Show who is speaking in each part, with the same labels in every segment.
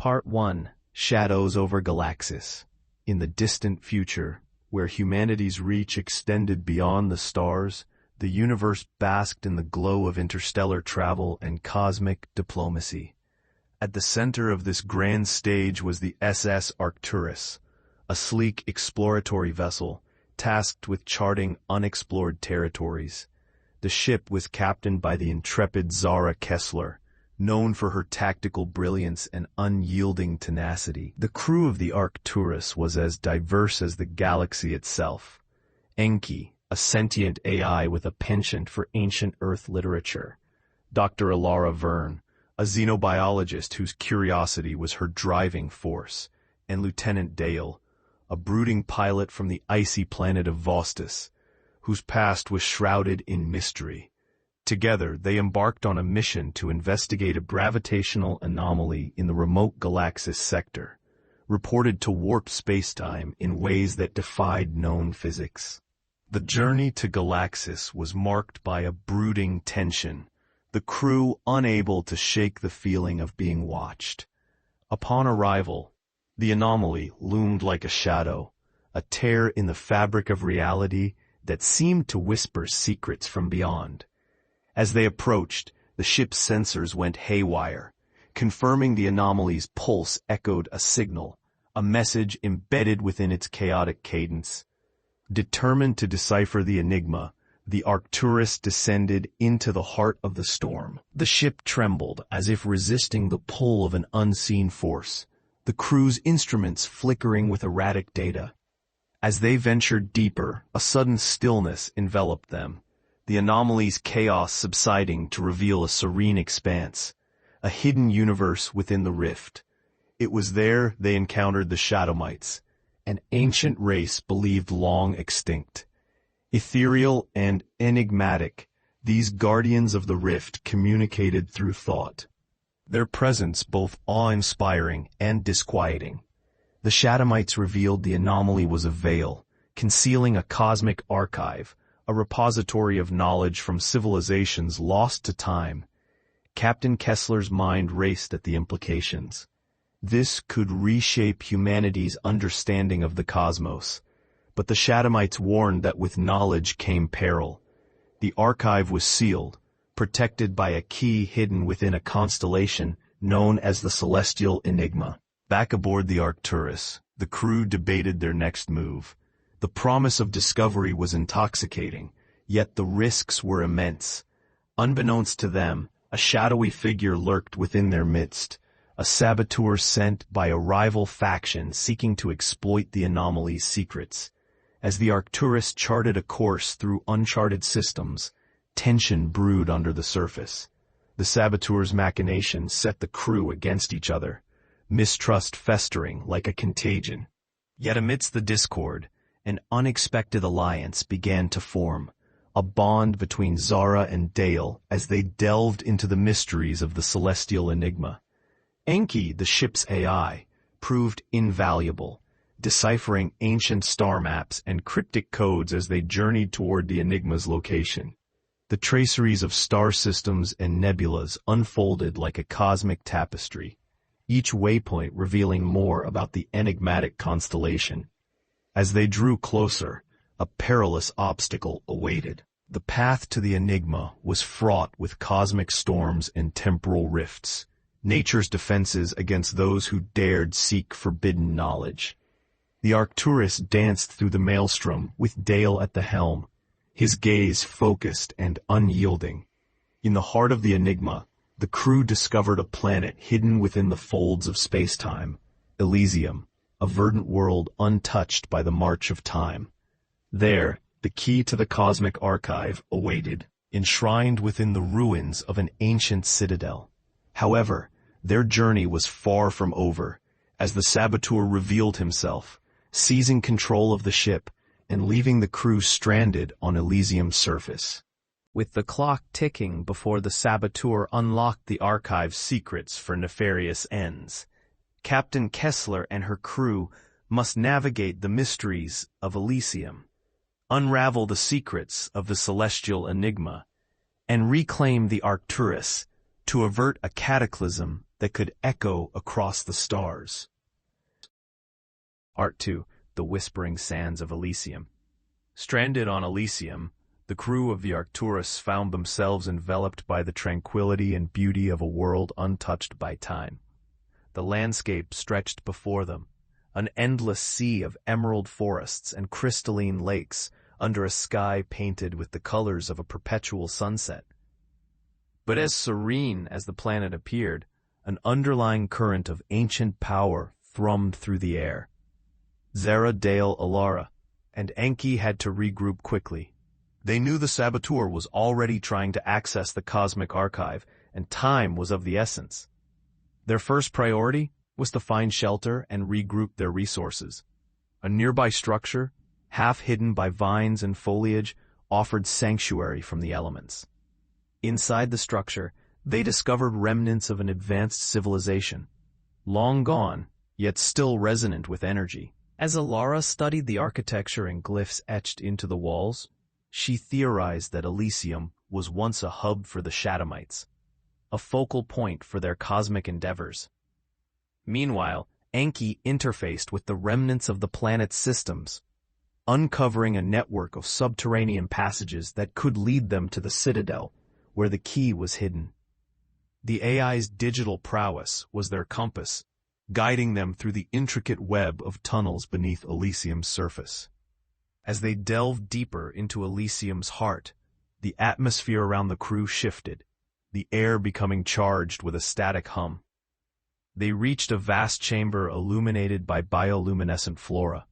Speaker 1: Part 1. Shadows over Galaxis. In the distant future, where humanity's reach extended beyond the stars, the universe basked in the glow of interstellar travel and cosmic diplomacy. At the center of this grand stage was the SS Arcturus, a sleek exploratory vessel tasked with charting unexplored territories. The ship was captained by the intrepid Zara Kessler, known for her tactical brilliance and unyielding tenacity. The crew of the Arcturus was as diverse as the galaxy itself. Enki, a sentient AI with a penchant for ancient Earth literature. Dr. Ilara Verne, a xenobiologist whose curiosity was her driving force. And Lieutenant Dale, a brooding pilot from the icy planet of Vostos, whose past was shrouded in mystery. Together, they embarked on a mission to investigate a gravitational anomaly in the remote Galaxis sector, reported to warp spacetime in ways that defied known physics. The journey to Galaxis was marked by a brooding tension, the crew unable to shake the feeling of being watched. Upon arrival, the anomaly loomed like a shadow, a tear in the fabric of reality that seemed to whisper secrets from beyond. As they approached, the ship's sensors went haywire, confirming the anomaly's pulse echoed a signal, a message embedded within its chaotic cadence. Determined to decipher the enigma, the Arcturus descended into the heart of the storm. The ship trembled as if resisting the pull of an unseen force, the crew's instruments flickering with erratic data. As they ventured deeper, a sudden stillness enveloped them, the anomaly's chaos subsiding to reveal a serene expanse, a hidden universe within the rift. It was there they encountered the Shadowmites, an ancient race believed long extinct. Ethereal and enigmatic, these guardians of the rift communicated through thought, their presence both awe-inspiring and disquieting. The Shadowmites revealed the anomaly was a veil, concealing a cosmic archive, a repository of knowledge from civilizations lost to time. Captain Kessler's mind raced at the implications. This could reshape humanity's understanding of the cosmos. But the Shadowmites warned that with knowledge came peril. The archive was sealed, protected by a key hidden within a constellation known as the Celestial Enigma. Back aboard the Arcturus, the crew debated their next move. The promise of discovery was intoxicating, yet the risks were immense. Unbeknownst to them, a shadowy figure lurked within their midst, a saboteur sent by a rival faction seeking to exploit the anomaly's secrets. As the Arcturus charted a course through uncharted systems, tension brewed under the surface. The saboteur's machinations set the crew against each other, mistrust festering like a contagion. Yet amidst the discord, an unexpected alliance began to form, a bond between Zara and Dale as they delved into the mysteries of the Celestial Enigma. Enki, the ship's AI, proved invaluable, deciphering ancient star maps and cryptic codes as they journeyed toward the Enigma's location. The traceries of star systems and nebulas unfolded like a cosmic tapestry, each waypoint revealing more about the enigmatic constellation. As they drew closer, a perilous obstacle awaited. The path to the Enigma was fraught with cosmic storms and temporal rifts, nature's defenses against those who dared seek forbidden knowledge. The Arcturus danced through the maelstrom with Dale at the helm, his gaze focused and unyielding. In the heart of the Enigma, the crew discovered a planet hidden within the folds of spacetime, Elysium, a verdant world untouched by the march of time. There, the key to the cosmic archive awaited, enshrined within the ruins of an ancient citadel. However, their journey was far from over, as the saboteur revealed himself, seizing control of the ship and leaving the crew stranded on Elysium's surface. With the clock ticking before the saboteur unlocked the archive's secrets for nefarious ends, Captain Kessler and her crew must navigate the mysteries of Elysium, unravel the secrets of the Celestial Enigma, and reclaim the Arcturus to avert a cataclysm that could echo across the stars. Art 2, The Whispering Sands of Elysium. Stranded on Elysium, the crew of the Arcturus found themselves enveloped by the tranquility and beauty of a world untouched by time. The landscape stretched before them, an endless sea of emerald forests and crystalline lakes under a sky painted with the colors of a perpetual sunset. But as serene as the planet appeared, an underlying current of ancient power thrummed through the air. Zara, Dale, Alara, and Enki had to regroup quickly. They knew the saboteur was already trying to access the cosmic archive, and time was of the essence. Their first priority was to find shelter and regroup their resources. A nearby structure, half hidden by vines and foliage, offered sanctuary from the elements. Inside the structure, they discovered remnants of an advanced civilization, long gone, yet still resonant with energy. As Alara studied the architecture and glyphs etched into the walls, she theorized that Elysium was once a hub for the Shadowmites, a focal point for their cosmic endeavors. Meanwhile, Enki interfaced with the remnants of the planet's systems, uncovering a network of subterranean passages that could lead them to the Citadel, where the key was hidden. The AI's digital prowess was their compass, guiding them through the intricate web of tunnels beneath Elysium's surface. As they delved deeper into Elysium's heart, the atmosphere around the crew shifted, the air becoming charged with a static hum. They reached a vast chamber illuminated by bioluminescent flora,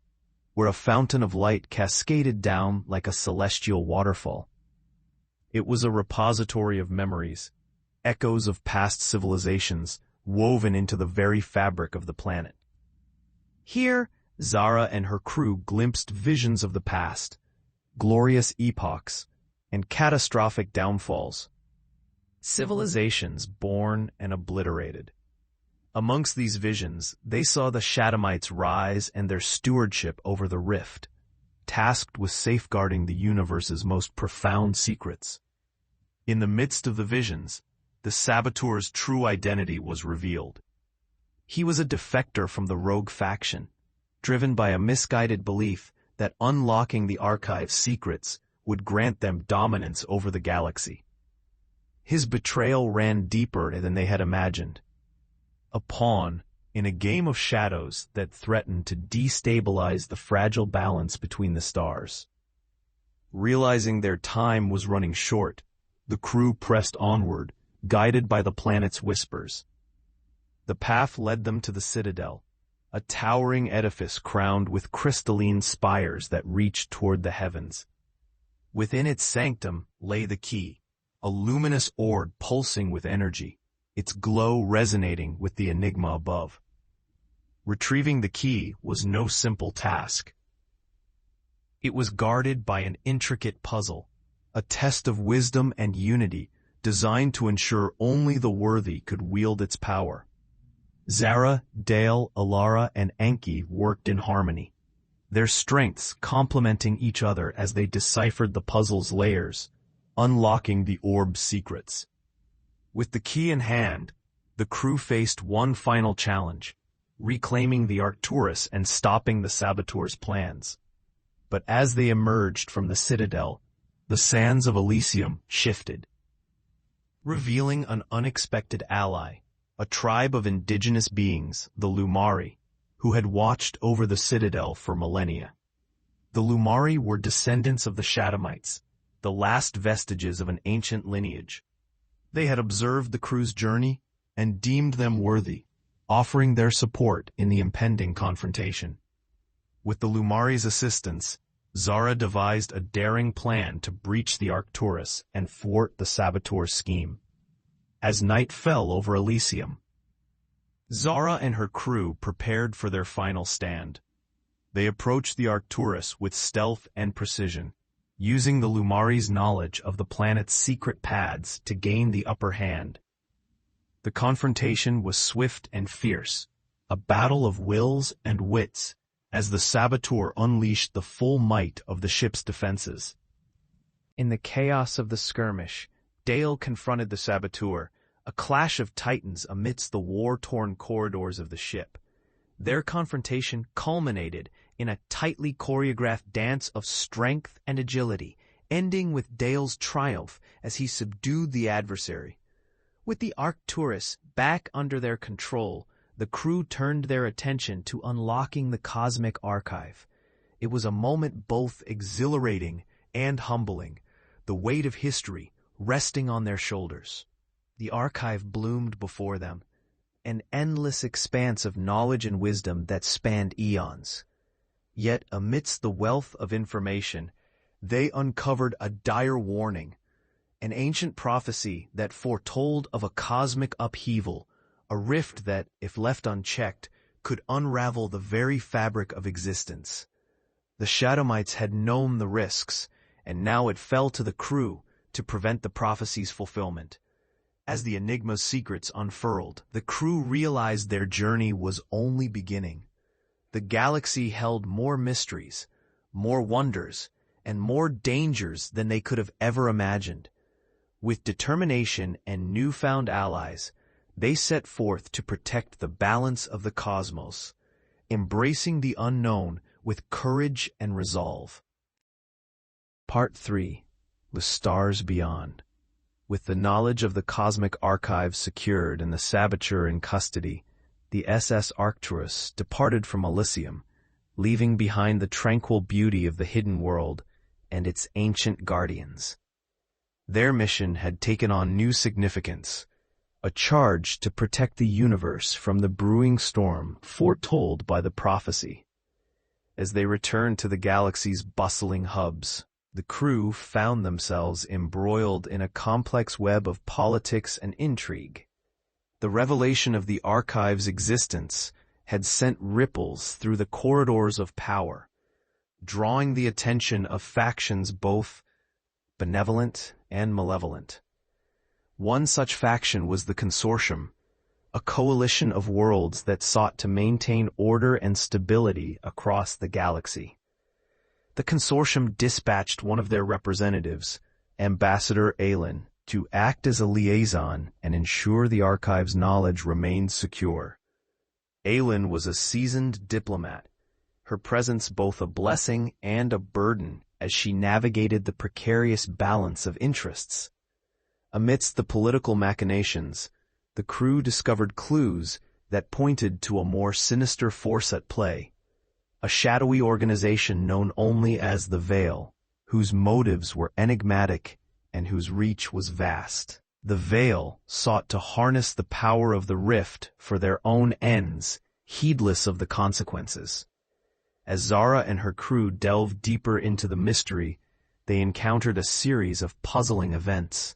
Speaker 1: where a fountain of light cascaded down like a celestial waterfall. It was a repository of memories, echoes of past civilizations, woven into the very fabric of the planet. Here, Zara and her crew glimpsed visions of the past, glorious epochs, and catastrophic downfalls. Civilizations born and obliterated. Amongst these visions, they saw the Shadowmites rise and their stewardship over the rift, tasked with safeguarding the universe's most profound secrets. In the midst of the visions, the saboteur's true identity was revealed. He was a defector from the rogue faction, driven by a misguided belief that unlocking the archive's secrets would grant them dominance over the galaxy. His betrayal ran deeper than they had imagined. A pawn in a game of shadows that threatened to destabilize the fragile balance between the stars. Realizing their time was running short, the crew pressed onward, guided by the planet's whispers. The path led them to the Citadel, a towering edifice crowned with crystalline spires that reached toward the heavens. Within its sanctum lay the key, a luminous orb pulsing with energy, its glow resonating with the enigma above. Retrieving the key was no simple task. It was guarded by an intricate puzzle, a test of wisdom and unity designed to ensure only the worthy could wield its power. Zara, Dale, Alara, and Enki worked in harmony, their strengths complementing each other as they deciphered the puzzle's layers, unlocking the orb's secrets. With the key in hand, the crew faced one final challenge, reclaiming the Arcturus and stopping the saboteur's plans. But as they emerged from the Citadel, the sands of Elysium shifted, revealing an unexpected ally, a tribe of indigenous beings, the Lumari, who had watched over the Citadel for millennia. The Lumari were descendants of the Shadowmites, the last vestiges of an ancient lineage. They had observed the crew's journey and deemed them worthy, offering their support in the impending confrontation. With the Lumari's assistance, Zara devised a daring plan to breach the Arcturus and thwart the saboteur's scheme. As night fell over Elysium, Zara and her crew prepared for their final stand. They approached the Arcturus with stealth and precision, using the Lumari's knowledge of the planet's secret paths to gain the upper hand. The confrontation was swift and fierce, a battle of wills and wits, as the saboteur unleashed the full might of the ship's defenses. In the chaos of the skirmish, Dale confronted the saboteur, a clash of titans amidst the war-torn corridors of the ship. Their confrontation culminated in a tightly choreographed dance of strength and agility, ending with Dale's triumph as he subdued the adversary. With the Arcturus back under their control, the crew turned their attention to unlocking the cosmic archive. It was a moment both exhilarating and humbling, the weight of history resting on their shoulders. The archive bloomed before them, an endless expanse of knowledge and wisdom that spanned eons. Yet amidst the wealth of information, they uncovered a dire warning, an ancient prophecy that foretold of a cosmic upheaval, a rift that, if left unchecked, could unravel the very fabric of existence. The Shadowmites had known the risks, and now it fell to the crew to prevent the prophecy's fulfillment. As the Enigma's secrets unfurled, the crew realized their journey was only beginning. The galaxy held more mysteries, more wonders, and more dangers than they could have ever imagined. With determination and newfound allies, they set forth to protect the balance of the cosmos, embracing the unknown with courage and resolve. Part 3. The Stars Beyond. With the knowledge of the cosmic archive secured and the saboteur in custody, the SS Arcturus departed from Elysium, leaving behind the tranquil beauty of the hidden world and its ancient guardians. Their mission had taken on new significance, a charge to protect the universe from the brewing storm foretold by the prophecy. As they returned to the galaxy's bustling hubs, the crew found themselves embroiled in a complex web of politics and intrigue. The revelation of the archive's existence had sent ripples through the corridors of power, drawing the attention of factions both benevolent and malevolent. One such faction was the Consortium, a coalition of worlds that sought to maintain order and stability across the galaxy. The Consortium dispatched one of their representatives, Ambassador Aelin, to act as a liaison and ensure the archive's knowledge remained secure. Aelin was a seasoned diplomat, her presence both a blessing and a burden as she navigated the precarious balance of interests. Amidst the political machinations, the crew discovered clues that pointed to a more sinister force at play, a shadowy organization known only as the Veil, whose motives were enigmatic and whose reach was vast. The Veil sought to harness the power of the Rift for their own ends, heedless of the consequences. As Zara and her crew delved deeper into the mystery, they encountered a series of puzzling events.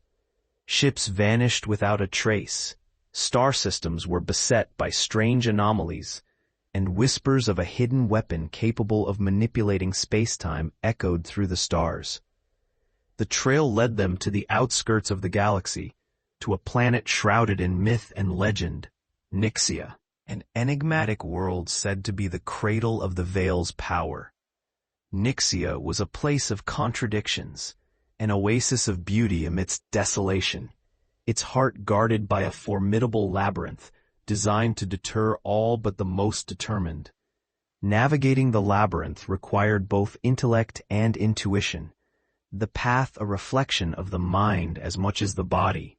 Speaker 1: Ships vanished without a trace, star systems were beset by strange anomalies, and whispers of a hidden weapon capable of manipulating space-time echoed through the stars. The trail led them to the outskirts of the galaxy, to a planet shrouded in myth and legend, Nixia, an enigmatic world said to be the cradle of the Veil's power. Nixia was a place of contradictions, an oasis of beauty amidst desolation, its heart guarded by a formidable labyrinth designed to deter all but the most determined. Navigating the labyrinth required both intellect and intuition, the path a reflection of the mind as much as the body.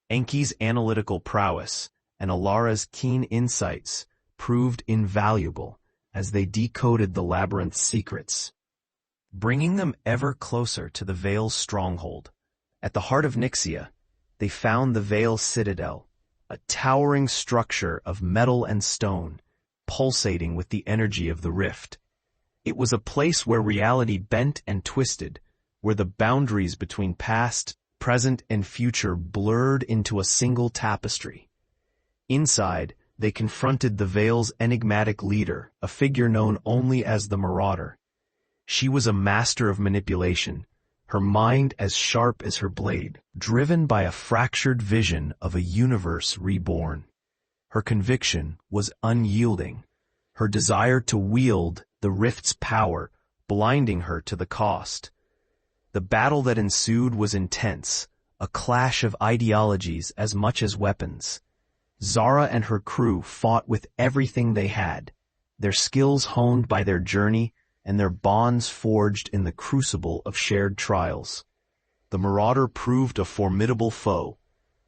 Speaker 1: Enki's analytical prowess and Alara's keen insights proved invaluable as they decoded the labyrinth's secrets, bringing them ever closer to the Veil's stronghold. At the heart of Nixia, they found the Veil Citadel, a towering structure of metal and stone, pulsating with the energy of the rift. It was a place where reality bent and twisted, where the boundaries between past, present, and future blurred into a single tapestry. Inside, they confronted the Veil's enigmatic leader, a figure known only as the Marauder. She was a master of manipulation, her mind as sharp as her blade, driven by a fractured vision of a universe reborn. Her conviction was unyielding, her desire to wield the Rift's power blinding her to the cost. The battle that ensued was intense, a clash of ideologies as much as weapons. Zara and her crew fought with everything they had, their skills honed by their journey and their bonds forged in the crucible of shared trials. The Marauder proved a formidable foe,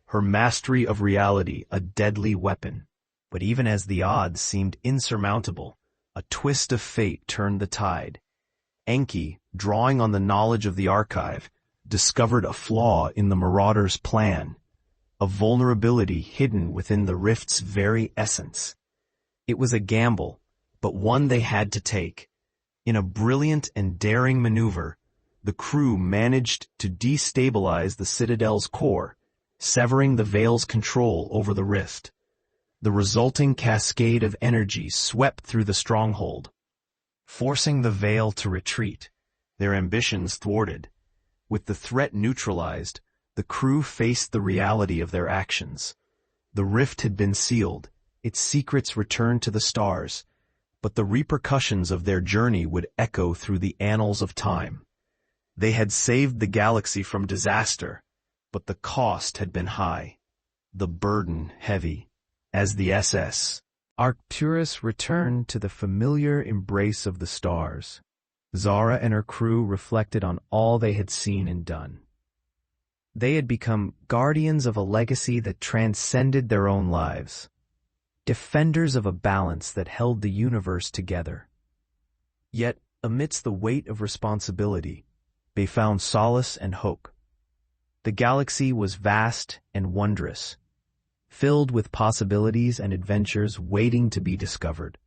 Speaker 1: her mastery of reality a deadly weapon. But even as the odds seemed insurmountable, a twist of fate turned the tide. Enki, drawing on the knowledge of the archive, discovered a flaw in the Marauder's plan, a vulnerability hidden within the rift's very essence. It was a gamble, but one they had to take. In a brilliant and daring maneuver, the crew managed to destabilize the Citadel's core, severing the Veil's control over the rift. The resulting cascade of energy swept through the stronghold, forcing the Veil to retreat, their ambitions thwarted. With the threat neutralized, the crew faced the reality of their actions. The rift had been sealed, its secrets returned to the stars, but the repercussions of their journey would echo through the annals of time. They had saved the galaxy from disaster, but the cost had been high, the burden heavy. As the SS Arcturus returned to the familiar embrace of the stars, Zara and her crew reflected on all they had seen and done. They had become guardians of a legacy that transcended their own lives, defenders of a balance that held the universe together. Yet, amidst the weight of responsibility, they found solace and hope. The galaxy was vast and wondrous, filled with possibilities and adventures waiting to be discovered.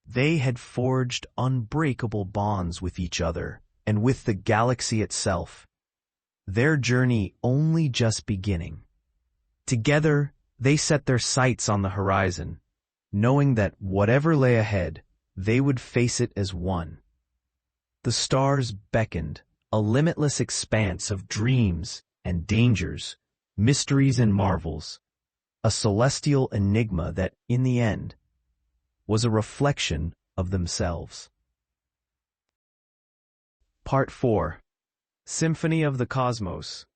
Speaker 1: They had forged unbreakable bonds with each other and with the galaxy itself, their journey only just beginning. Together, they set their sights on the horizon, knowing that whatever lay ahead, they would face it as one. The stars beckoned, a limitless expanse of dreams and dangers, mysteries and marvels, a celestial enigma that, in the end, was a reflection of themselves. Part 4. Symphony of the Cosmos.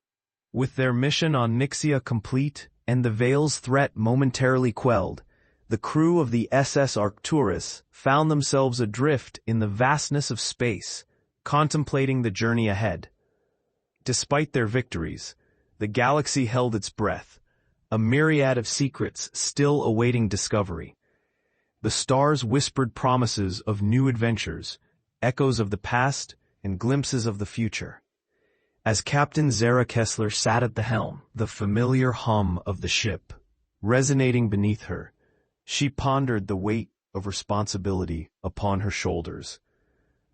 Speaker 1: With their mission on Nixia complete and the Veil's threat momentarily quelled, the crew of the SS Arcturus found themselves adrift in the vastness of space, contemplating the journey ahead. Despite their victories, the galaxy held its breath, a myriad of secrets still awaiting discovery. The stars whispered promises of new adventures, echoes of the past, and glimpses of the future. As Captain Zara Kessler sat at the helm, the familiar hum of the ship resonating beneath her, she pondered the weight of responsibility upon her shoulders.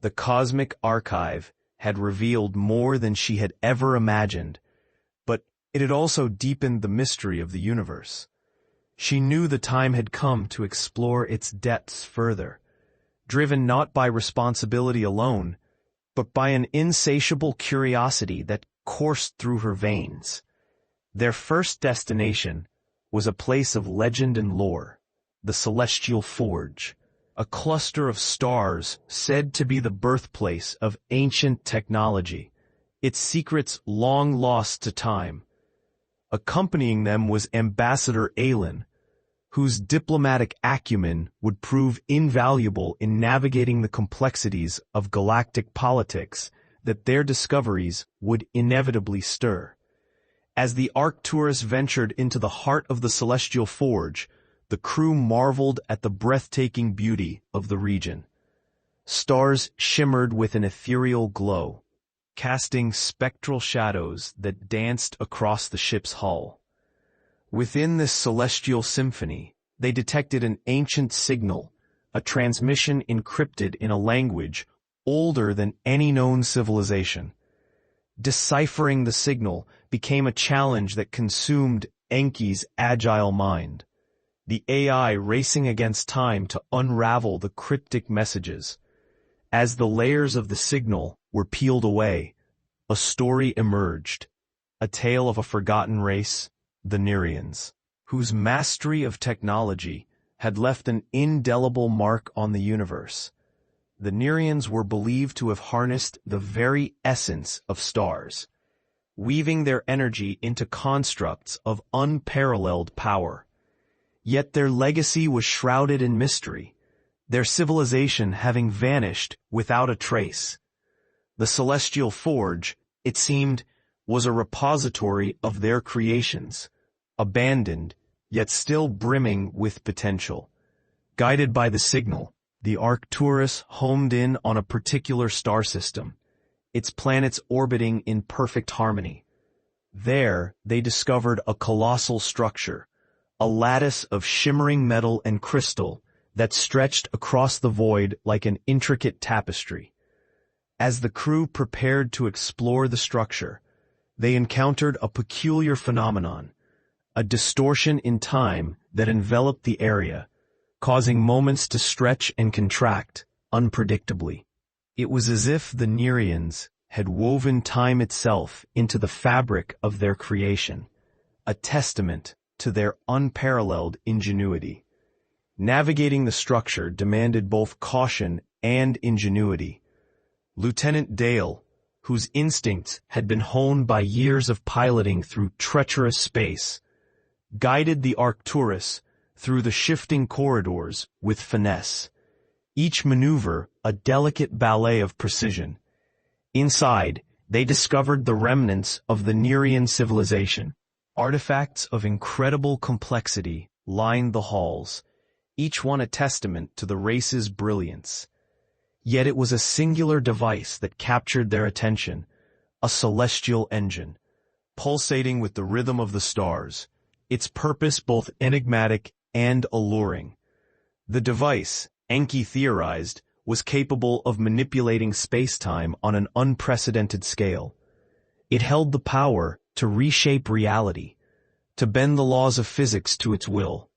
Speaker 1: The cosmic archive had revealed more than she had ever imagined, but it had also deepened the mystery of the universe. She knew the time had come to explore its depths further, driven not by responsibility alone, but by an insatiable curiosity that coursed through her veins. Their first destination was a place of legend and lore, the Celestial Forge, a cluster of stars said to be the birthplace of ancient technology, its secrets long lost to time. Accompanying them was Ambassador Aelin, whose diplomatic acumen would prove invaluable in navigating the complexities of galactic politics that their discoveries would inevitably stir. As the Arcturus ventured into the heart of the Celestial Forge, the crew marveled at the breathtaking beauty of the region. Stars shimmered with an ethereal glow, casting spectral shadows that danced across the ship's hull. Within this celestial symphony, they detected an ancient signal, a transmission encrypted in a language older than any known civilization. Deciphering the signal became a challenge that consumed Enki's agile mind, the AI racing against time to unravel the cryptic messages. As the layers of the signal were peeled away, a story emerged, a tale of a forgotten race, the Nereians, whose mastery of technology had left an indelible mark on the universe. The Nereians were believed to have harnessed the very essence of stars, weaving their energy into constructs of unparalleled power. Yet their legacy was shrouded in mystery, their civilization having vanished without a trace. The Celestial Forge, it seemed, was a repository of their creations, abandoned, yet still brimming with potential. Guided by the signal, the Arcturus homed in on a particular star system, its planets orbiting in perfect harmony. There, they discovered a colossal structure, a lattice of shimmering metal and crystal that stretched across the void like an intricate tapestry. As the crew prepared to explore the structure, they encountered a peculiar phenomenon, a distortion in time that enveloped the area, causing moments to stretch and contract unpredictably. It was as if the Nereians had woven time itself into the fabric of their creation, a testament to their unparalleled ingenuity. Navigating the structure demanded both caution and ingenuity. Lieutenant Dale, whose instincts had been honed by years of piloting through treacherous space, guided the Arcturus through the shifting corridors with finesse, each maneuver a delicate ballet of precision. Inside, they discovered the remnants of the Nereian civilization. Artifacts of incredible complexity lined the halls, each one a testament to the race's brilliance. Yet it was a singular device that captured their attention, a celestial engine, pulsating with the rhythm of the stars, its purpose both enigmatic and alluring. The device, Enki theorized, was capable of manipulating space-time on an unprecedented scale. It held the power to reshape reality, to bend the laws of physics to its will.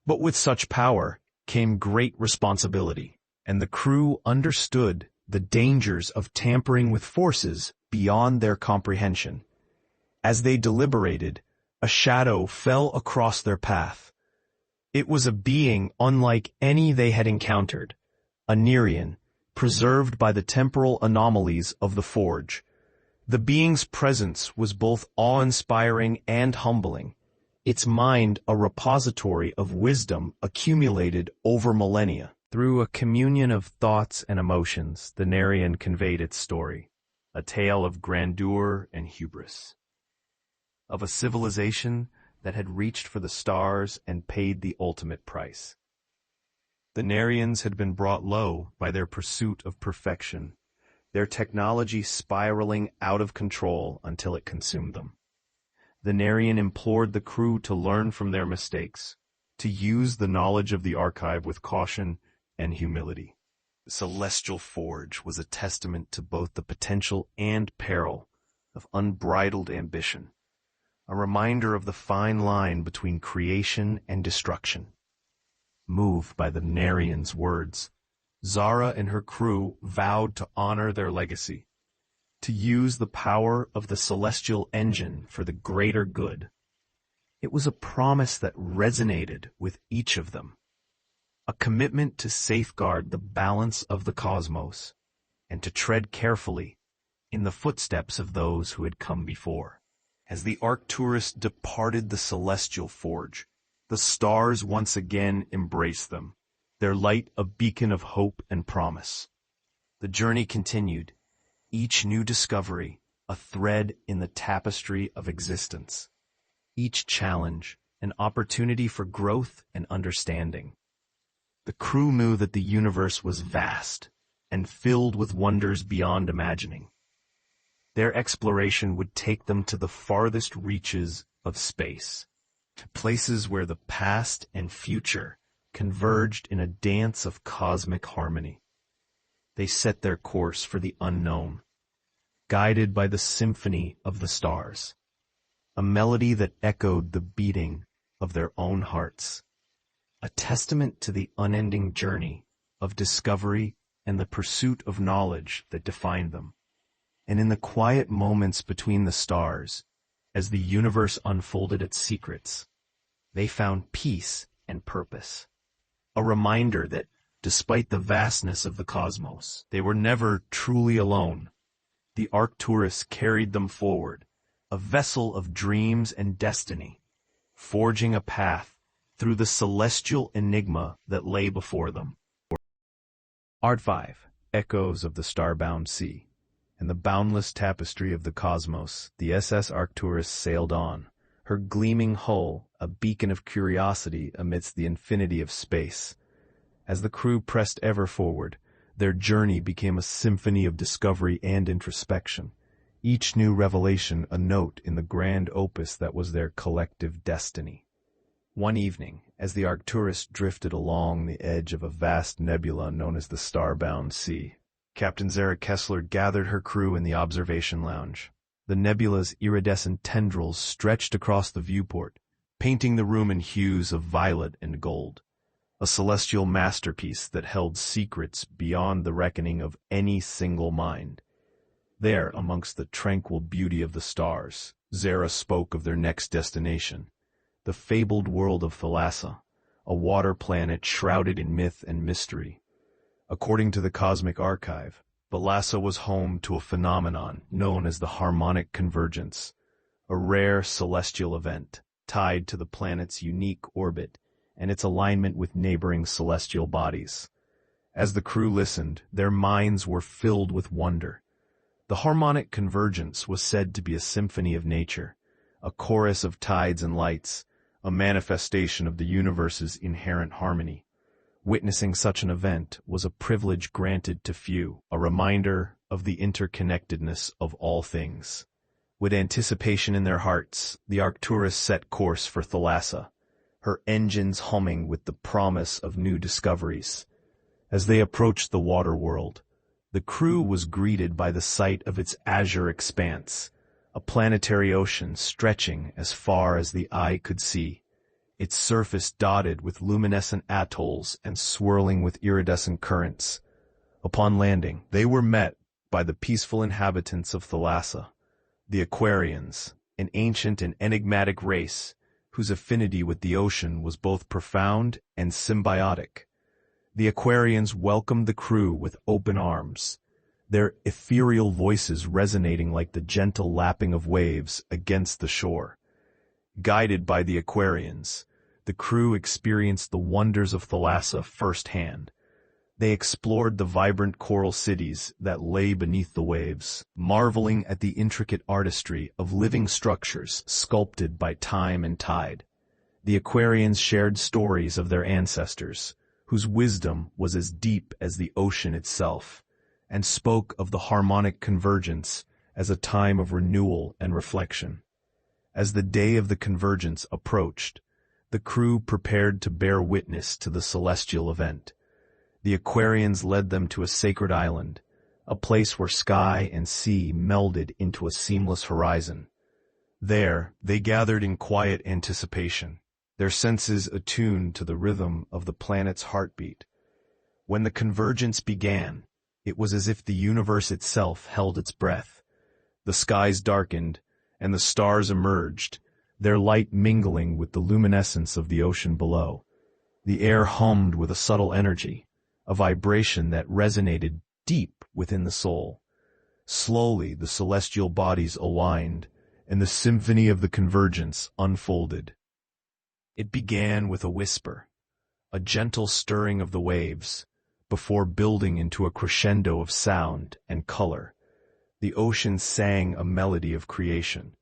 Speaker 1: But with such power came great responsibility, and the crew understood the dangers of tampering with forces beyond their comprehension. As they deliberated, a shadow fell across their path. It was a being unlike any they had encountered, a Nereian, preserved by the temporal anomalies of the Forge. The being's presence was both awe-inspiring and humbling, its mind a repository of wisdom accumulated over millennia. Through a communion of thoughts and emotions, the Nereian conveyed its story, a tale of grandeur and hubris, of a civilization that had reached for the stars and paid the ultimate price. The Nereians had been brought low by their pursuit of perfection, their technology spiraling out of control until it consumed them. The Nereian implored the crew to learn from their mistakes, to use the knowledge of the archive with caution and humility. The Celestial Forge was a testament to both the potential and peril of unbridled ambition, a reminder of the fine line between creation and destruction. Moved by the Nereian's words, Zara and her crew vowed to honor their legacy, to use the power of the celestial engine for the greater good. It was a promise that resonated with each of them, a commitment to safeguard the balance of the cosmos and to tread carefully in the footsteps of those who had come before. As the Arcturus departed the Celestial Forge, the stars once again embraced them, their light a beacon of hope and promise. The journey continued, each new discovery a thread in the tapestry of existence, each challenge an opportunity for growth and understanding. The crew knew that the universe was vast and filled with wonders beyond imagining. Their exploration would take them to the farthest reaches of space, to places where the past and future converged in a dance of cosmic harmony. They set their course for the unknown, guided by the symphony of the stars, a melody that echoed the beating of their own hearts, a testament to the unending journey of discovery and the pursuit of knowledge that defined them. And in the quiet moments between the stars, as the universe unfolded its secrets, they found peace and purpose, a reminder that, despite the vastness of the cosmos, they were never truly alone. The Arcturus carried them forward, a vessel of dreams and destiny, forging a path through the celestial enigma that lay before them. Art 5. Echoes of the Starbound Sea. In the boundless tapestry of the cosmos, the SS Arcturus sailed on, her gleaming hull a beacon of curiosity amidst the infinity of space. As the crew pressed ever forward, their journey became a symphony of discovery and introspection, each new revelation a note in the grand opus that was their collective destiny. One evening, as the Arcturus drifted along the edge of a vast nebula known as the Starbound Sea, Captain Zara Kessler gathered her crew in the observation lounge. The nebula's iridescent tendrils stretched across the viewport, painting the room in hues of violet and gold, a celestial masterpiece that held secrets beyond the reckoning of any single mind. There, amongst the tranquil beauty of the stars, Zara spoke of their next destination, the fabled world of Thalassa, a water planet shrouded in myth and mystery. According to the Cosmic Archive, Thalassa was home to a phenomenon known as the harmonic convergence, a rare celestial event tied to the planet's unique orbit and its alignment with neighboring celestial bodies. As the crew listened, their minds were filled with wonder. The harmonic convergence was said to be a symphony of nature, a chorus of tides and lights, a manifestation of the universe's inherent harmony. Witnessing such an event was a privilege granted to few, a reminder of the interconnectedness of all things. With anticipation in their hearts, the Arcturus set course for Thalassa, her engines humming with the promise of new discoveries. As they approached the water world, the crew was greeted by the sight of its azure expanse, a planetary ocean stretching as far as the eye could see, its surface dotted with luminescent atolls and swirling with iridescent currents. Upon landing, they were met by the peaceful inhabitants of Thalassa, the Aquarians, an ancient and enigmatic race whose affinity with the ocean was both profound and symbiotic. The Aquarians welcomed the crew with open arms, their ethereal voices resonating like the gentle lapping of waves against the shore. Guided by the Aquarians, the crew experienced the wonders of Thalassa firsthand. They explored the vibrant coral cities that lay beneath the waves, marveling at the intricate artistry of living structures sculpted by time and tide. The Aquarians shared stories of their ancestors, whose wisdom was as deep as the ocean itself, and spoke of the harmonic convergence as a time of renewal and reflection. As the day of the convergence approached, the crew prepared to bear witness to the celestial event. The Aquarians led them to a sacred island, a place where sky and sea melded into a seamless horizon. There, they gathered in quiet anticipation, their senses attuned to the rhythm of the planet's heartbeat. When the convergence began, it was as if the universe itself held its breath. The skies darkened, and the stars emerged, their light mingling with the luminescence of the ocean below. The air hummed with a subtle energy, a vibration that resonated deep within the soul. Slowly, the celestial bodies aligned, and the symphony of the convergence unfolded. It began with a whisper, a gentle stirring of the waves, before building into a crescendo of sound and color. The ocean sang a melody of creation,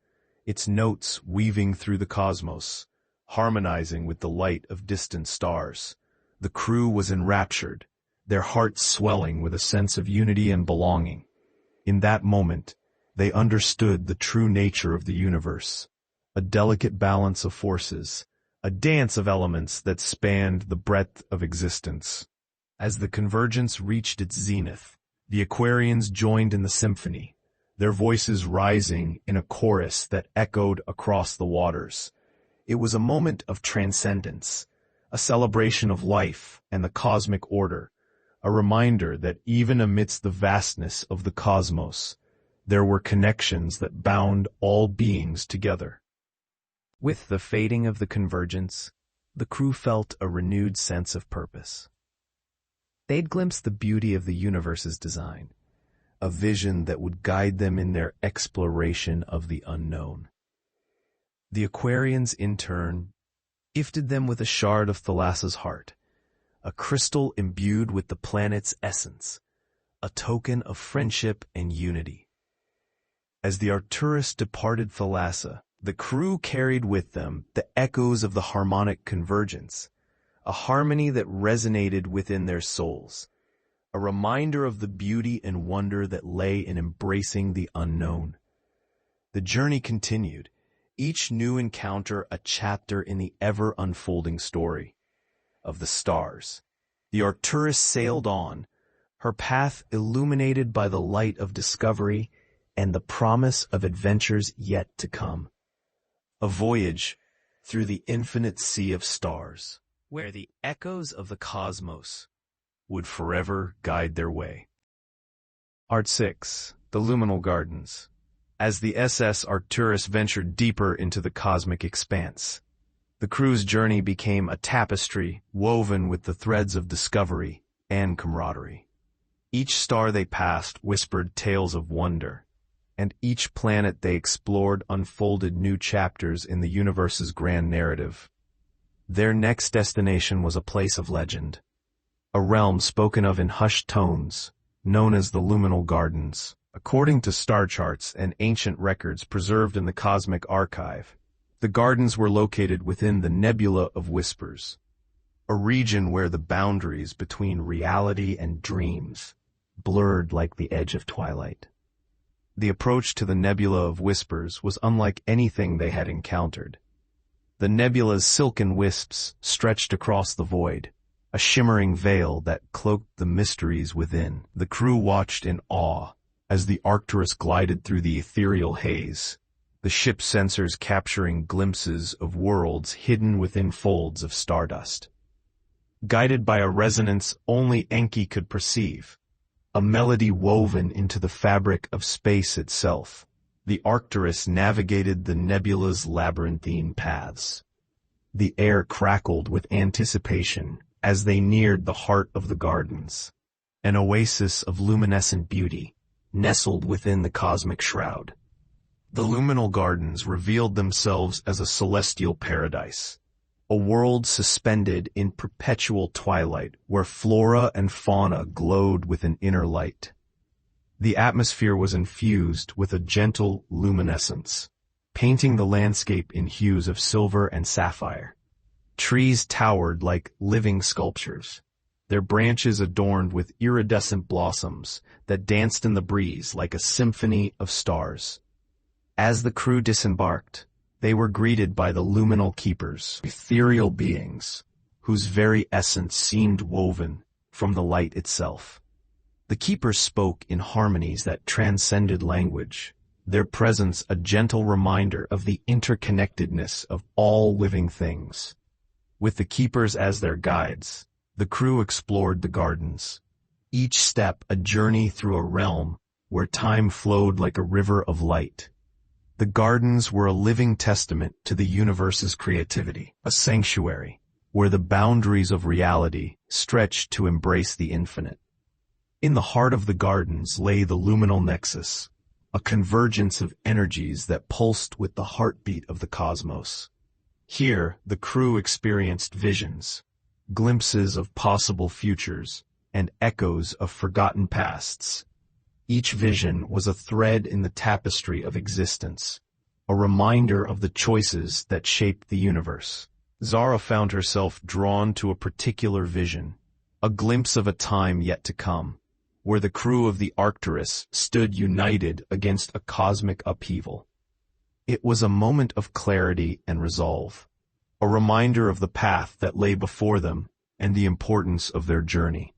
Speaker 1: its notes weaving through the cosmos, harmonizing with the light of distant stars. The crew was enraptured, their hearts swelling with a sense of unity and belonging. In that moment, they understood the true nature of the universe, a delicate balance of forces, a dance of elements that spanned the breadth of existence. As the convergence reached its zenith, the Aquarians joined in the symphony, their voices rising in a chorus that echoed across the waters. It was a moment of transcendence, a celebration of life and the cosmic order, a reminder that even amidst the vastness of the cosmos, there were connections that bound all beings together. With the fading of the convergence, the crew felt a renewed sense of purpose. They'd glimpsed the beauty of the universe's design, a vision that would guide them in their exploration of the unknown. The Aquarians, in turn, gifted them with a shard of Thalassa's heart, a crystal imbued with the planet's essence, a token of friendship and unity. As the Arcturus departed Thalassa, the crew carried with them the echoes of the harmonic convergence, a harmony that resonated within their souls, a reminder of the beauty and wonder that lay in embracing the unknown. The journey continued, each new encounter a chapter in the ever-unfolding story of the stars. The Arcturus sailed on, her path illuminated by the light of discovery and the promise of adventures yet to come. A voyage through the infinite sea of stars, where the echoes of the cosmos would forever guide their way. Art 6. The Luminal Gardens. As the SS Arcturus ventured deeper into the cosmic expanse, the crew's journey became a tapestry woven with the threads of discovery and camaraderie. Each star they passed whispered tales of wonder, and each planet they explored unfolded new chapters in the universe's grand narrative. Their next destination was a place of legend, a realm spoken of in hushed tones, known as the Luminal Gardens. According to star charts and ancient records preserved in the Cosmic Archive, the gardens were located within the Nebula of Whispers, a region where the boundaries between reality and dreams blurred like the edge of twilight. The approach to the Nebula of Whispers was unlike anything they had encountered. The nebula's silken wisps stretched across the void, a shimmering veil that cloaked the mysteries within. The crew watched in awe as the Arcturus glided through the ethereal haze, the ship's sensors capturing glimpses of worlds hidden within folds of stardust. Guided by a resonance only Enki could perceive, a melody woven into the fabric of space itself, the Arcturus navigated the nebula's labyrinthine paths. The air crackled with anticipation as they neared the heart of the gardens, an oasis of luminescent beauty, nestled within the cosmic shroud. The Luminal Gardens revealed themselves as a celestial paradise, a world suspended in perpetual twilight where flora and fauna glowed with an inner light. The atmosphere was infused with a gentle luminescence, painting the landscape in hues of silver and sapphire. Trees towered like living sculptures, their branches adorned with iridescent blossoms that danced in the breeze like a symphony of stars. As the crew disembarked, they were greeted by the luminal keepers, ethereal beings, whose very essence seemed woven from the light itself. The keepers spoke in harmonies that transcended language, their presence a gentle reminder of the interconnectedness of all living things. With the keepers as their guides, the crew explored the gardens, each step a journey through a realm where time flowed like a river of light. The gardens were a living testament to the universe's creativity, a sanctuary where the boundaries of reality stretched to embrace the infinite. In the heart of the gardens lay the luminal nexus, a convergence of energies that pulsed with the heartbeat of the cosmos. Here, the crew experienced visions, glimpses of possible futures, and echoes of forgotten pasts. Each vision was a thread in the tapestry of existence, a reminder of the choices that shaped the universe. Zara found herself drawn to a particular vision, a glimpse of a time yet to come, where the crew of the Arcturus stood united against a cosmic upheaval. It was a moment of clarity and resolve, a reminder of the path that lay before them and the importance of their journey.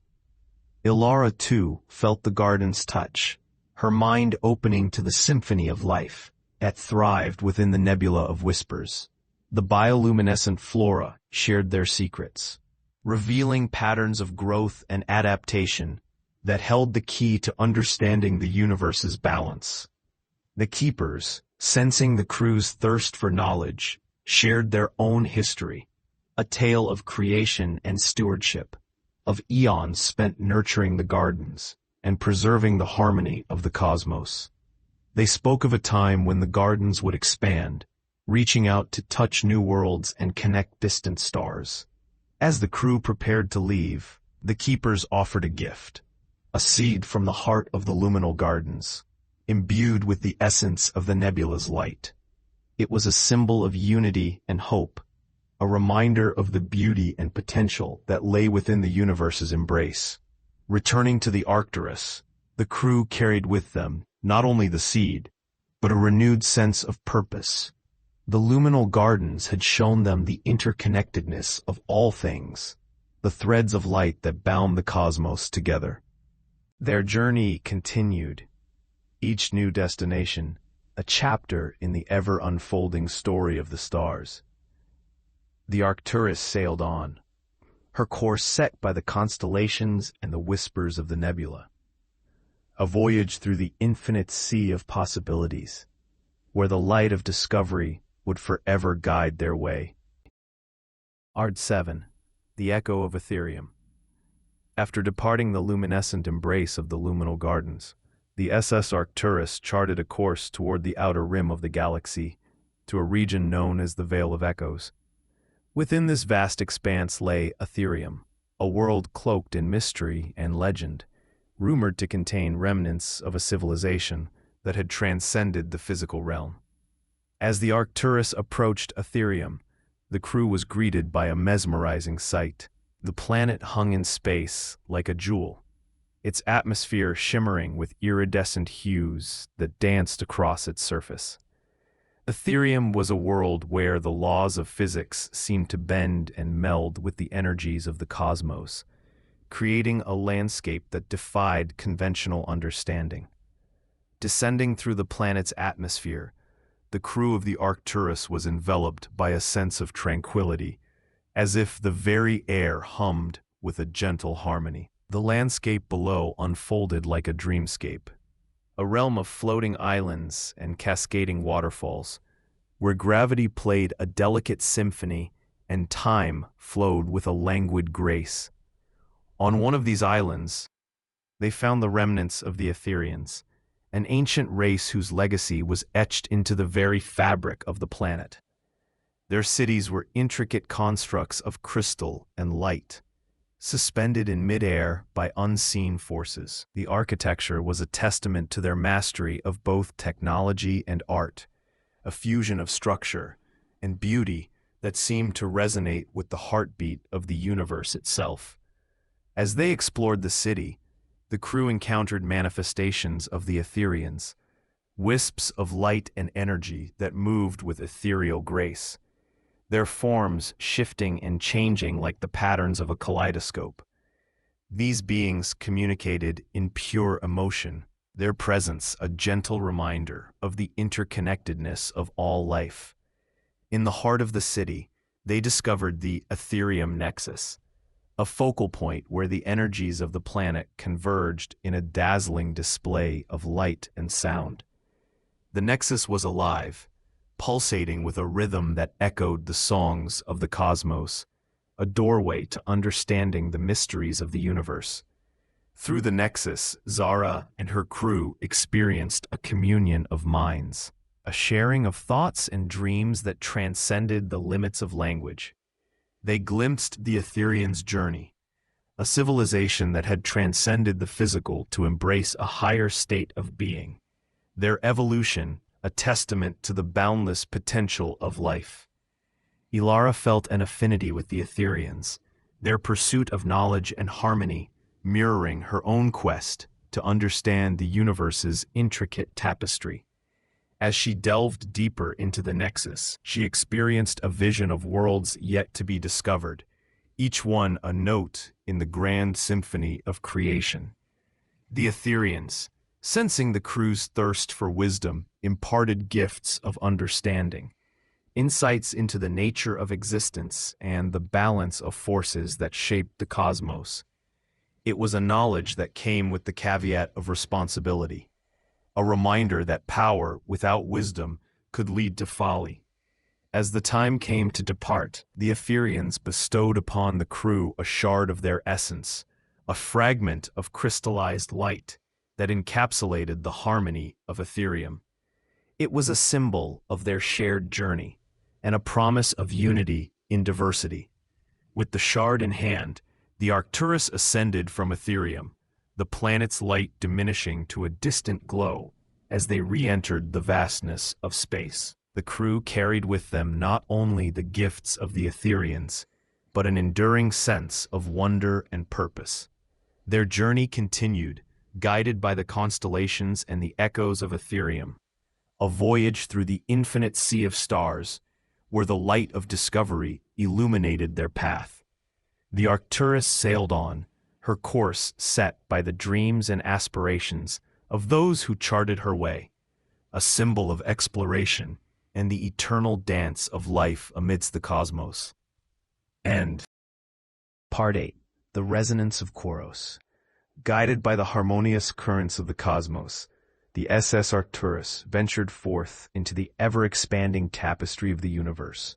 Speaker 1: Ilara, too, felt the garden's touch, her mind opening to the symphony of life that thrived within the nebula of whispers. The bioluminescent flora shared their secrets, revealing patterns of growth and adaptation that held the key to understanding the universe's balance. The keepers, sensing the crew's thirst for knowledge, shared their own history, a tale of creation and stewardship, of eons spent nurturing the gardens, and preserving the harmony of the cosmos. They spoke of a time when the gardens would expand, reaching out to touch new worlds and connect distant stars. As the crew prepared to leave, the keepers offered a gift, a seed from the heart of the luminal gardens, imbued with the essence of the nebula's light. It was a symbol of unity and hope, a reminder of the beauty and potential that lay within the universe's embrace. Returning to the Arcturus, the crew carried with them not only the seed, but a renewed sense of purpose. The luminal gardens had shown them the interconnectedness of all things, the threads of light that bound the cosmos together. Their journey continued, each new destination a chapter in the ever-unfolding story of the stars. The Arcturus sailed on, her course set by the constellations and the whispers of the nebula. A voyage through the infinite sea of possibilities, where the light of discovery would forever guide their way. Art 7. The Echo of Ethereum. After departing the luminescent embrace of the luminal gardens, the SS Arcturus charted a course toward the outer rim of the galaxy, to a region known as the Veil of Echoes. Within this vast expanse lay Ethereum, a world cloaked in mystery and legend, rumored to contain remnants of a civilization that had transcended the physical realm. As the Arcturus approached Ethereum, the crew was greeted by a mesmerizing sight. The planet hung in space like a jewel, its atmosphere shimmering with iridescent hues that danced across its surface. Ethereum was a world where the laws of physics seemed to bend and meld with the energies of the cosmos, creating a landscape that defied conventional understanding. Descending through the planet's atmosphere, the crew of the Arcturus was enveloped by a sense of tranquility, as if the very air hummed with a gentle harmony. The landscape below unfolded like a dreamscape, a realm of floating islands and cascading waterfalls, where gravity played a delicate symphony and time flowed with a languid grace. On one of these islands, they found the remnants of the Etherians, an ancient race whose legacy was etched into the very fabric of the planet. Their cities were intricate constructs of crystal and light, suspended in midair by unseen forces. The architecture was a testament to their mastery of both technology and art, a fusion of structure and beauty that seemed to resonate with the heartbeat of the universe itself. As they explored the city, the crew encountered manifestations of the Etherians, wisps of light and energy that moved with ethereal grace, their forms shifting and changing like the patterns of a kaleidoscope. These beings communicated in pure emotion, their presence a gentle reminder of the interconnectedness of all life. In the heart of the city, they discovered the Ethereum Nexus, a focal point where the energies of the planet converged in a dazzling display of light and sound. The Nexus was alive, pulsating with a rhythm that echoed the songs of the cosmos, a doorway to understanding the mysteries of the universe. Through the Nexus, Zara and her crew experienced a communion of minds, a sharing of thoughts and dreams that transcended the limits of language. They glimpsed the Etherians' journey, a civilization that had transcended the physical to embrace a higher state of being. Their evolution, a testament to the boundless potential of life. Ilara felt an affinity with the Etherians, their pursuit of knowledge and harmony mirroring her own quest to understand the universe's intricate tapestry. As she delved deeper into the Nexus, she experienced a vision of worlds yet to be discovered, each one a note in the grand symphony of creation. The Etherians, sensing the crew's thirst for wisdom, imparted gifts of understanding, insights into the nature of existence and the balance of forces that shaped the cosmos. It was a knowledge that came with the caveat of responsibility, a reminder that power without wisdom could lead to folly. As the time came to depart, the Etherians bestowed upon the crew a shard of their essence, a fragment of crystallized light that encapsulated the harmony of Ethereum. It was a symbol of their shared journey and a promise of unity in diversity. With the shard in hand, the Arcturus ascended from Ethereum, the planet's light diminishing to a distant glow as they re-entered the vastness of space. The crew carried with them not only the gifts of the Etherians, but an enduring sense of wonder and purpose. Their journey continued, guided by the constellations and the echoes of Ethereum, a voyage through the infinite sea of stars, where the light of discovery illuminated their path. The Arcturus sailed on, her course set by the dreams and aspirations of those who charted her way, a symbol of exploration and the eternal dance of life amidst the cosmos. End. Part 8. The Resonance of Quaros. Guided by the harmonious currents of the cosmos, the SS Arcturus ventured forth into the ever-expanding tapestry of the universe.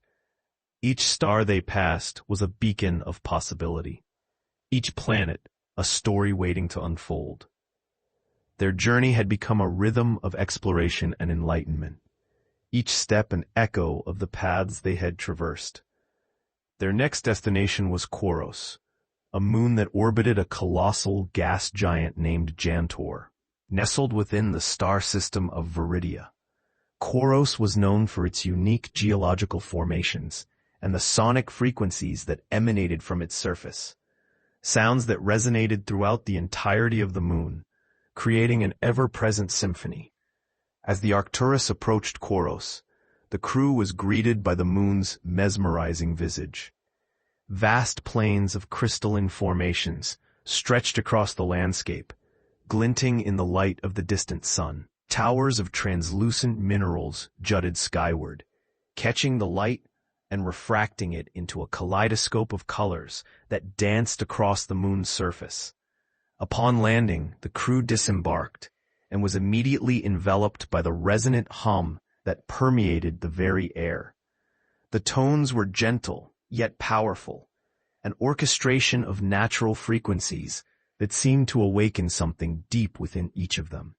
Speaker 1: Each star they passed was a beacon of possibility. Each planet, a story waiting to unfold. Their journey had become a rhythm of exploration and enlightenment, each step an echo of the paths they had traversed. Their next destination was Quaros, a moon that orbited a colossal gas giant named Jantor, nestled within the star system of Viridia. Quaros was known for its unique geological formations and the sonic frequencies that emanated from its surface, sounds that resonated throughout the entirety of the moon, creating an ever-present symphony. As the Arcturus approached Quaros, the crew was greeted by the moon's mesmerizing visage. Vast plains of crystalline formations stretched across the landscape, glinting in the light of the distant sun. Towers of translucent minerals jutted skyward, catching the light and refracting it into a kaleidoscope of colors that danced across the moon's surface. Upon landing, the crew disembarked and was immediately enveloped by the resonant hum that permeated the very air. The tones were gentle, yet powerful, an orchestration of natural frequencies that seemed to awaken something deep within each of them.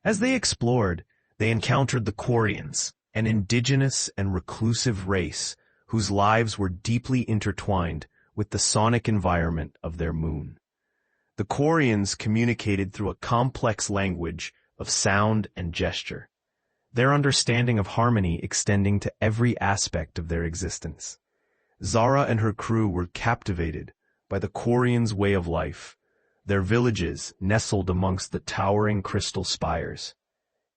Speaker 1: As they explored, they encountered the Quarians, an indigenous and reclusive race whose lives were deeply intertwined with the sonic environment of their moon. The Quarians communicated through a complex language of sound and gesture, their understanding of harmony extending to every aspect of their existence. Zara and her crew were captivated by the Quarians' way of life, their villages nestled amongst the towering crystal spires.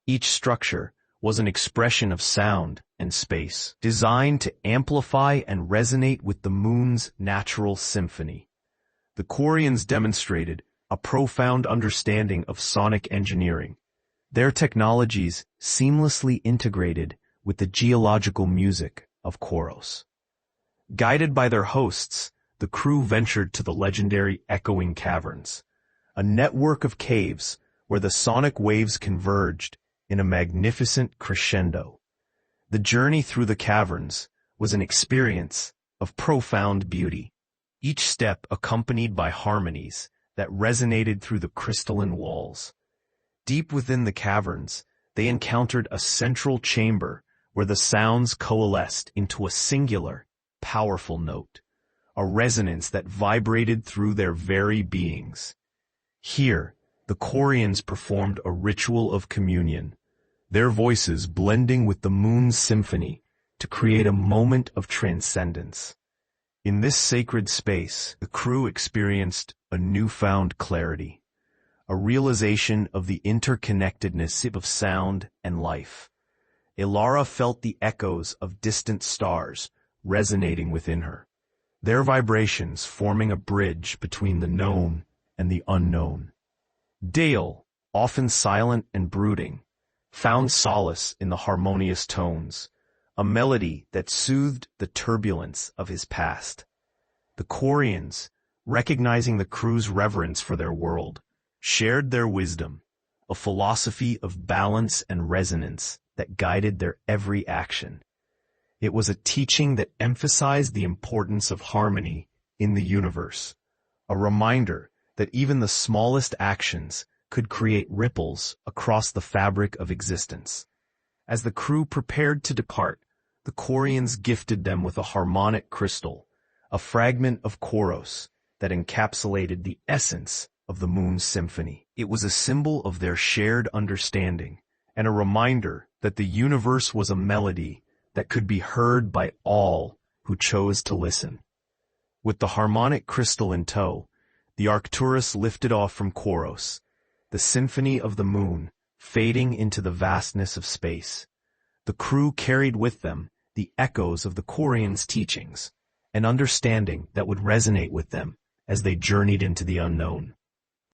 Speaker 1: Each structure was an expression of sound and space, designed to amplify and resonate with the moon's natural symphony. The Quarians demonstrated a profound understanding of sonic engineering, their technologies seamlessly integrated with the geological music of Quaros. Guided by their hosts, the crew ventured to the legendary Echoing Caverns, a network of caves where the sonic waves converged in a magnificent crescendo. The journey through the caverns was an experience of profound beauty, each step accompanied by harmonies that resonated through the crystalline walls. Deep within the caverns, they encountered a central chamber where the sounds coalesced into a singular, powerful note, a resonance that vibrated through their very beings. Here, the Quarians performed a ritual of communion, their voices blending with the moon's symphony to create a moment of transcendence. In this sacred space, the crew experienced a newfound clarity, a realization of the interconnectedness of sound and life. Ilara felt the echoes of distant stars resonating within her, their vibrations forming a bridge between the known and the unknown. Dale, often silent and brooding, found solace in the harmonious tones, a melody that soothed the turbulence of his past. The Quarians, recognizing the crew's reverence for their world, shared their wisdom, a philosophy of balance and resonance that guided their every action. It was a teaching that emphasized the importance of harmony in the universe, a reminder that even the smallest actions could create ripples across the fabric of existence. As the crew prepared to depart, the Quarians gifted them with a harmonic crystal, a fragment of Koros that encapsulated the essence of the moon's symphony. It was a symbol of their shared understanding and a reminder that the universe was a melody that could be heard by all who chose to listen. With the harmonic crystal in tow, the Arcturus lifted off from Koros, the symphony of the moon fading into the vastness of space. The crew carried with them the echoes of the Quarians' teachings, an understanding that would resonate with them as they journeyed into the unknown.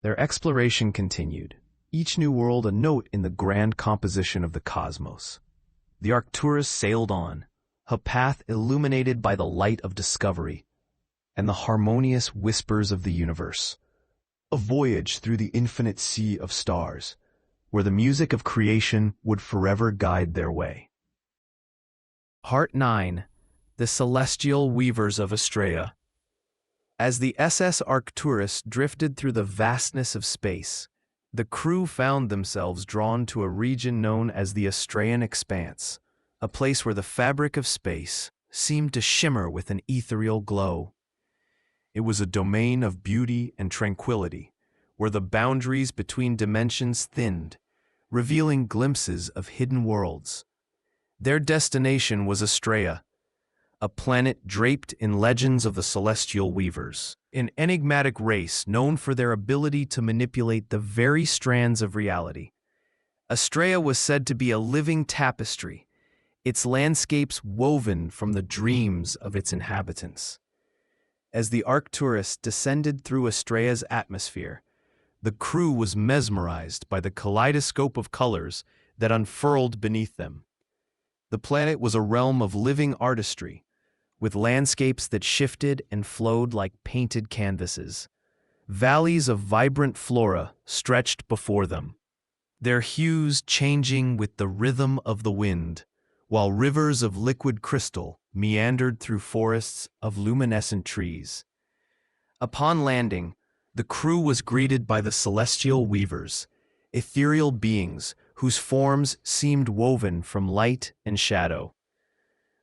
Speaker 1: Their exploration continued, each new world a note in the grand composition of the cosmos. The Arcturus sailed on, her path illuminated by the light of discovery and the harmonious whispers of the universe. A voyage through the infinite sea of stars, where the music of creation would forever guide their way. Part 9. The Celestial Weavers of Astraea. As the SS Arcturus drifted through the vastness of space, the crew found themselves drawn to a region known as the Astraean Expanse, a place where the fabric of space seemed to shimmer with an ethereal glow. It was a domain of beauty and tranquility, where the boundaries between dimensions thinned, revealing glimpses of hidden worlds. Their destination was Astraea, a planet draped in legends of the Celestial Weavers, an enigmatic race known for their ability to manipulate the very strands of reality. Astraea was said to be a living tapestry, its landscapes woven from the dreams of its inhabitants. As the Arcturus descended through Astraea's atmosphere, the crew was mesmerized by the kaleidoscope of colors that unfurled beneath them. The planet was a realm of living artistry, with landscapes that shifted and flowed like painted canvases. Valleys of vibrant flora stretched before them, their hues changing with the rhythm of the wind, while rivers of liquid crystal meandered through forests of luminescent trees. Upon landing, the crew was greeted by the Celestial Weavers, ethereal beings whose forms seemed woven from light and shadow.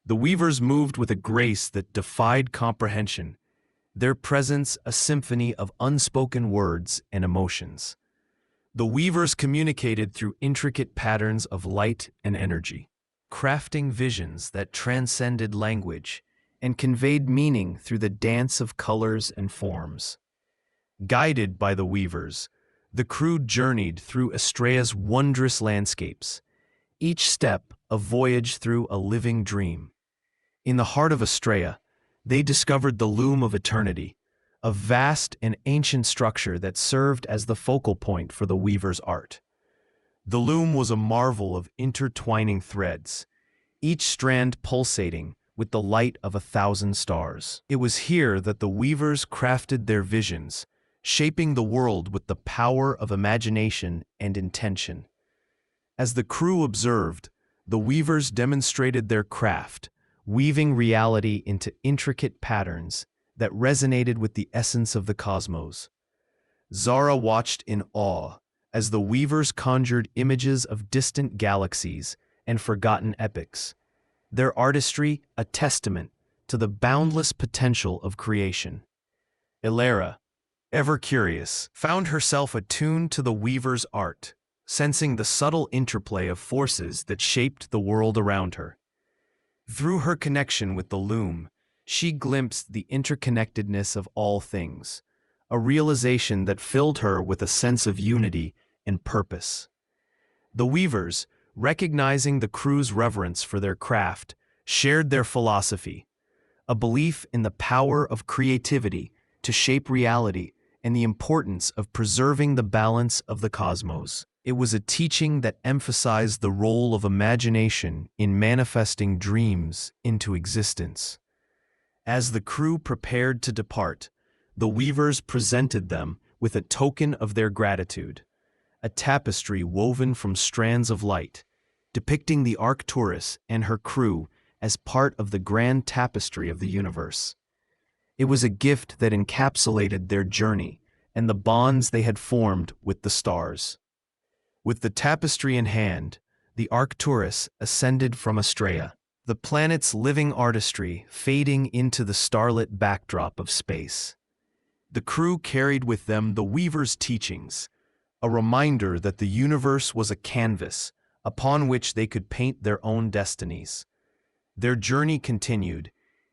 Speaker 1: The weavers moved with a grace that defied comprehension, their presence a symphony of unspoken words and emotions. The weavers communicated through intricate patterns of light and energy, crafting visions that transcended language and conveyed meaning through the dance of colors and forms. Guided by the weavers, the crew journeyed through Astraea's wondrous landscapes, each step a voyage through a living dream. In the heart of Astraea, they discovered the loom of eternity, a vast and ancient structure that served as the focal point for the weaver's art. The loom was a marvel of intertwining threads, each strand pulsating with the light of 1,000 stars. It was here that the weavers crafted their visions, shaping the world with the power of imagination and intention. As the crew observed, the weavers demonstrated their craft, weaving reality into intricate patterns that resonated with the essence of the cosmos. Zara watched in awe as the weavers conjured images of distant galaxies and forgotten epics, their artistry a testament to the boundless potential of creation. Ilara, ever curious, found herself attuned to the weaver's art, sensing the subtle interplay of forces that shaped the world around her. Through her connection with the loom, she glimpsed the interconnectedness of all things, a realization that filled her with a sense of unity and purpose. The weavers, recognizing the crew's reverence for their craft, shared their philosophy, a belief in the power of creativity to shape reality and the importance of preserving the balance of the cosmos. It was a teaching that emphasized the role of imagination in manifesting dreams into existence. As the crew prepared to depart, the weavers presented them with a token of their gratitude, a tapestry woven from strands of light, depicting the Arcturus and her crew as part of the grand tapestry of the universe. It was a gift that encapsulated their journey and the bonds they had formed with the stars. With the tapestry in hand, the Arcturus ascended from Astraea, the planet's living artistry fading into the starlit backdrop of space. The crew carried with them the Weaver's teachings, a reminder that the universe was a canvas upon which they could paint their own destinies. Their journey continued,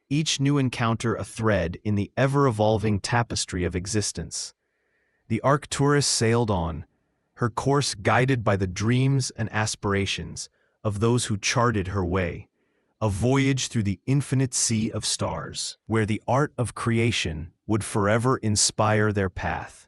Speaker 1: each new encounter a thread in the ever-evolving tapestry of existence. The Arcturus sailed on, her course guided by the dreams and aspirations of those who charted her way, a voyage through the infinite sea of stars, where the art of creation would forever inspire their path.